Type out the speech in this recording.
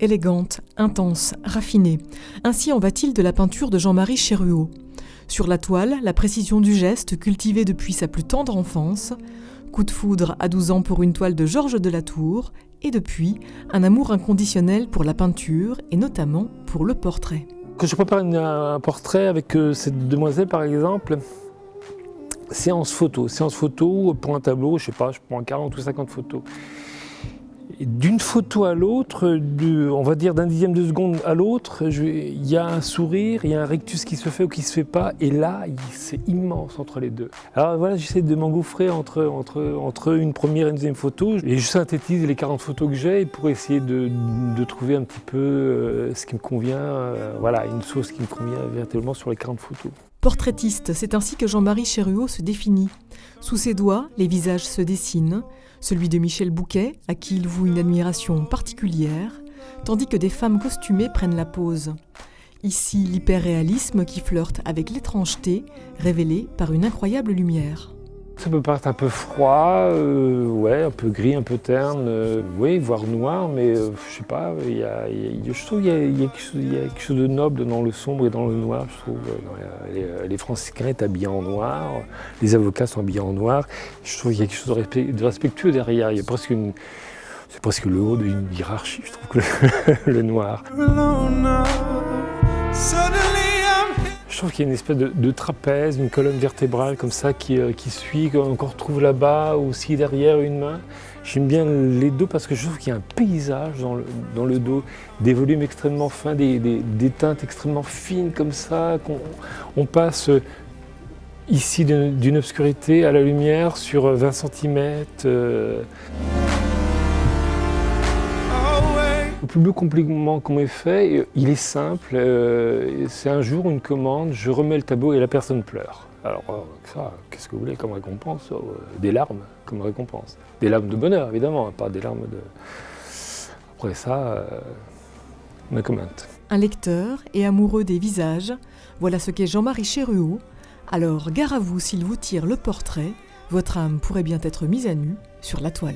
Élégante, intense, raffinée. Ainsi en va-t-il de la peinture de Jean-Marie Cheruot. Sur la toile, la précision du geste cultivée depuis sa plus tendre enfance, coup de foudre à 12 ans pour une toile de Georges de la Tour, et depuis, un amour inconditionnel pour la peinture et notamment pour le portrait. Quand je prépare un portrait avec cette demoiselle par exemple, séance photo pour un tableau, je sais pas, je prends 40 ou 50 photos. Et d'une photo à l'autre, on va dire d'un dixième de seconde à l'autre, il y a un sourire, il y a un rictus qui se fait ou qui se fait pas, et là, c'est immense entre les deux. Alors voilà, j'essaie de m'engouffrer entre une première et une deuxième photo, et je synthétise les 40 photos que j'ai pour essayer de trouver un petit peu ce qui me convient, voilà, une sauce qui me convient véritablement sur les 40 photos. Portraitiste, c'est ainsi que Jean-Marie Cheruot se définit. Sous ses doigts, les visages se dessinent, celui de Michel Bouquet, à qui il voue une admiration particulière, tandis que des femmes costumées prennent la pose. Ici, l'hyperréalisme qui flirte avec l'étrangeté, révélée par une incroyable lumière. Ça peut paraître un peu froid, ouais, un peu gris, un peu terne, oui, voire noir, mais je sais pas, je trouve qu'il y a quelque chose de noble dans le sombre et dans le noir. Je trouve, les franciscains sont habillés en noir, les avocats sont habillés en noir. Je trouve qu'il y a quelque chose de respectueux derrière. Il y a c'est presque le haut d'une hiérarchie, je trouve, que le noir. Je trouve qu'il y a une espèce de trapèze, une colonne vertébrale comme ça qui suit, qu'on retrouve là-bas, aussi derrière une main. J'aime bien les dos parce que je trouve qu'il y a un paysage dans le dos, des volumes extrêmement fins, des teintes extrêmement fines comme ça, on passe ici d'une obscurité à la lumière sur 20 cm. Le plus beau compliment qu'on m'ait fait, il est simple, c'est un jour une commande, je remets le tableau et la personne pleure. Alors ça, qu'est-ce que vous voulez comme récompense? Des larmes comme récompense. Des larmes de bonheur évidemment, pas des larmes de... Après ça, no comment. Un lecteur et amoureux des visages, voilà ce qu'est Jean-Marie Cheruot. Alors gare à vous s'il vous tire le portrait, votre âme pourrait bien être mise à nu sur la toile.